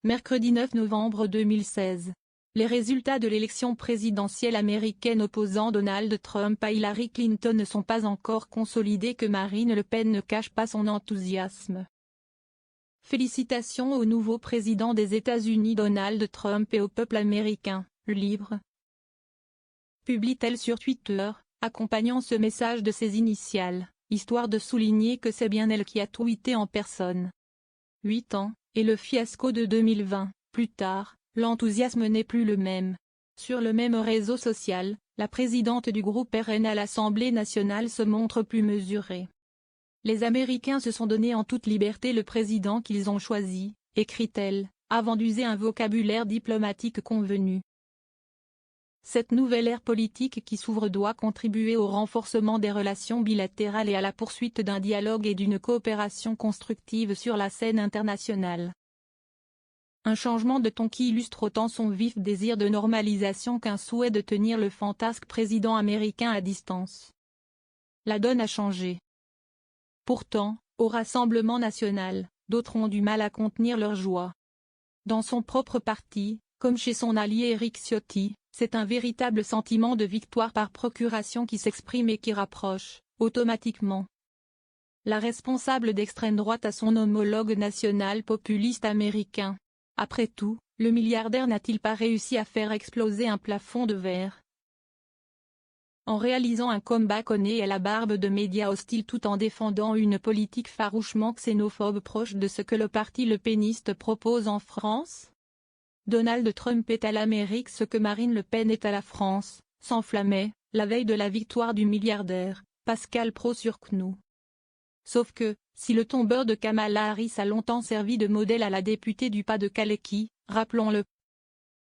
Mercredi 9 novembre 2016. Les résultats de l'élection présidentielle américaine opposant Donald Trump à Hillary Clinton ne sont pas encore consolidés que Marine Le Pen ne cache pas son enthousiasme. Félicitations au nouveau président des États-Unis Donald Trump et au peuple américain, libre. Publie-t-elle sur Twitter, accompagnant ce message de ses initiales, histoire de souligner que c'est bien elle qui a tweeté en personne. 8 ans, et le fiasco de 2020, plus tard, l'enthousiasme n'est plus le même. Sur le même réseau social, la présidente du groupe RN à l'Assemblée nationale se montre plus mesurée. Les Américains se sont donné en toute liberté le président qu'ils ont choisi, écrit-elle, avant d'user un vocabulaire diplomatique convenu. Cette nouvelle ère politique qui s'ouvre doit contribuer au renforcement des relations bilatérales et à la poursuite d'un dialogue et d'une coopération constructive sur la scène internationale. Un changement de ton qui illustre autant son vif désir de normalisation qu'un souhait de tenir le fantasque président américain à distance. La donne a changé. Pourtant, au Rassemblement national, d'autres ont du mal à contenir leur joie. Dans son propre parti, comme chez son allié Éric Ciotti, c'est un véritable sentiment de victoire par procuration qui s'exprime et qui rapproche, automatiquement, la responsable d'extrême droite à son homologue national populiste américain. Après tout, le milliardaire n'a-t-il pas réussi à faire exploser un plafond de verre? En réalisant un comeback au nez et à la barbe de médias hostiles tout en défendant une politique farouchement xénophobe proche de ce que le parti lepéniste propose en France? Donald Trump est à l'Amérique ce que Marine Le Pen est à la France, s'enflammait, la veille de la victoire du milliardaire, Pascal Praud sur CNews. Sauf que, si le tombeur de Kamala Harris a longtemps servi de modèle à la députée du Pas-de-Calais qui, rappelons-le,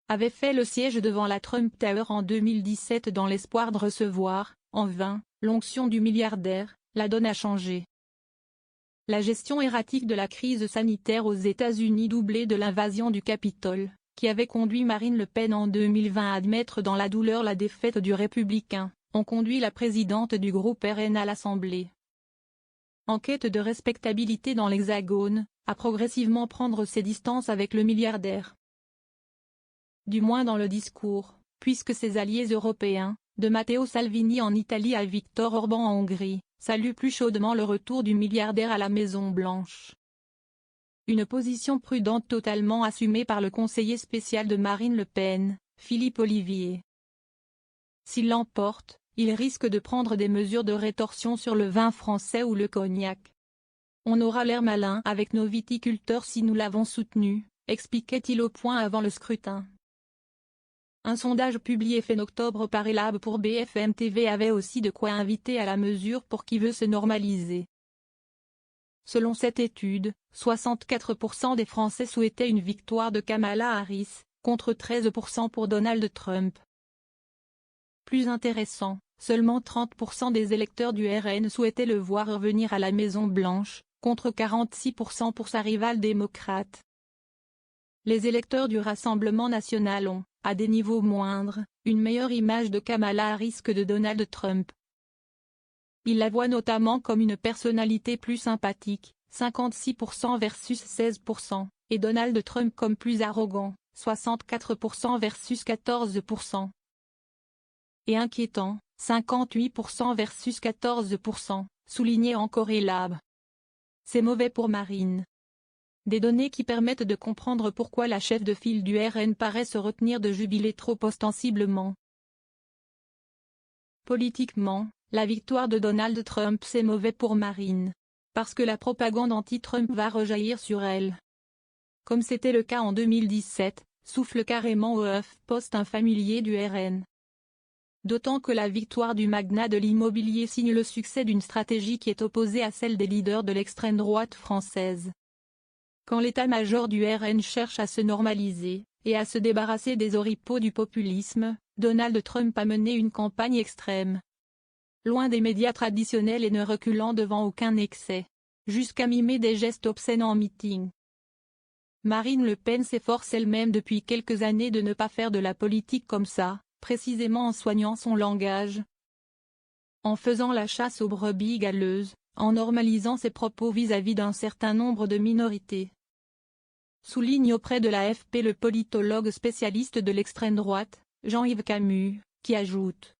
avait fait le siège devant la Trump Tower en 2017 dans l'espoir de recevoir, en vain, l'onction du milliardaire, la donne a changé. La gestion erratique de la crise sanitaire aux États-Unis doublée de l'invasion du Capitole, qui avait conduit Marine Le Pen en 2020 à admettre dans la douleur la défaite du républicain, ont conduit la présidente du groupe RN à l'Assemblée, en quête de respectabilité dans l'Hexagone, à progressivement prendre ses distances avec le milliardaire. Du moins dans le discours, puisque ses alliés européens, de Matteo Salvini en Italie à Viktor Orban en Hongrie, saluent plus chaudement le retour du milliardaire à la Maison-Blanche. Une position prudente totalement assumée par le conseiller spécial de Marine Le Pen, Philippe Ollivier. S'il l'emporte, il risque de prendre des mesures de rétorsion sur le vin français ou le cognac. On aura l'air malin avec nos viticulteurs si nous l'avons soutenu, expliquait-il au Point avant le scrutin. Un sondage publié fin octobre par Elab pour BFM TV avait aussi de quoi inviter à la mesure pour qui veut se normaliser. Selon cette étude, 64% des Français souhaitaient une victoire de Kamala Harris, contre 13% pour Donald Trump. Plus intéressant, seulement 30% des électeurs du RN souhaitaient le voir revenir à la Maison-Blanche, contre 46% pour sa rivale démocrate. Les électeurs du Rassemblement national ont, à des niveaux moindres, une meilleure image de Kamala Harris que de Donald Trump. Ils la voient notamment comme une personnalité plus sympathique, 56% versus 16%, et Donald Trump comme plus arrogant, 64% versus 14%. Et inquiétant, 58% versus 14%, soulignait encore Elab. C'est mauvais pour Marine. Des données qui permettent de comprendre pourquoi la chef de file du RN paraît se retenir de jubiler trop ostensiblement. Politiquement, la victoire de Donald Trump c'est mauvais pour Marine. Parce que la propagande anti-Trump va rejaillir sur elle. Comme c'était le cas en 2017, souffle carrément au HuffPost un familier du RN. D'autant que la victoire du magnat de l'immobilier signe le succès d'une stratégie qui est opposée à celle des leaders de l'extrême droite française. Quand l'état-major du RN cherche à se normaliser, et à se débarrasser des oripeaux du populisme, Donald Trump a mené une campagne extrême. Loin des médias traditionnels et ne reculant devant aucun excès. Jusqu'à mimer des gestes obscènes en meeting. Marine Le Pen s'efforce elle-même depuis quelques années de ne pas faire de la politique comme ça, précisément en soignant son langage. En faisant la chasse aux brebis galeuses, en normalisant ses propos vis-à-vis d'un certain nombre de minorités. souligne auprès de l'AFP le politologue spécialiste de l'extrême droite, Jean-Yves Camus, qui ajoute: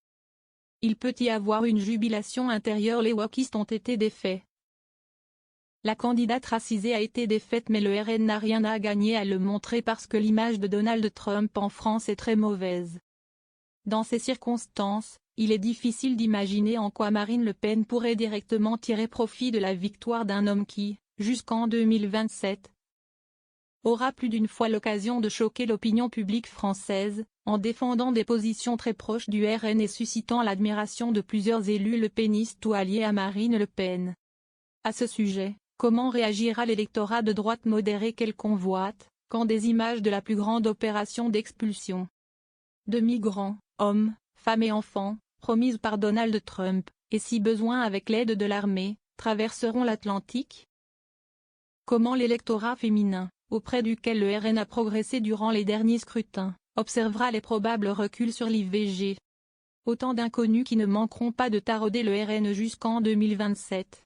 il peut y avoir une jubilation intérieure, les wokistes ont été défaits. La candidate racisée a été défaite, mais le RN n'a rien à gagner à le montrer parce que l'image de Donald Trump en France est très mauvaise. Dans ces circonstances, il est difficile d'imaginer en quoi Marine Le Pen pourrait directement tirer profit de la victoire d'un homme qui, jusqu'en 2027, aura plus d'une fois l'occasion de choquer l'opinion publique française, en défendant des positions très proches du RN et suscitant l'admiration de plusieurs élus lepénistes ou alliés à Marine Le Pen. À ce sujet, comment réagira l'électorat de droite modéré qu'elle convoite, quand des images de la plus grande opération d'expulsion de migrants, hommes, femmes et enfants, promise par Donald Trump, et si besoin avec l'aide de l'armée, traverseront l'Atlantique? Comment l'électorat féminin, auprès duquel le RN a progressé durant les derniers scrutins, observera les probables reculs sur l'IVG? Autant d'inconnus qui ne manqueront pas de tarauder le RN jusqu'en 2027.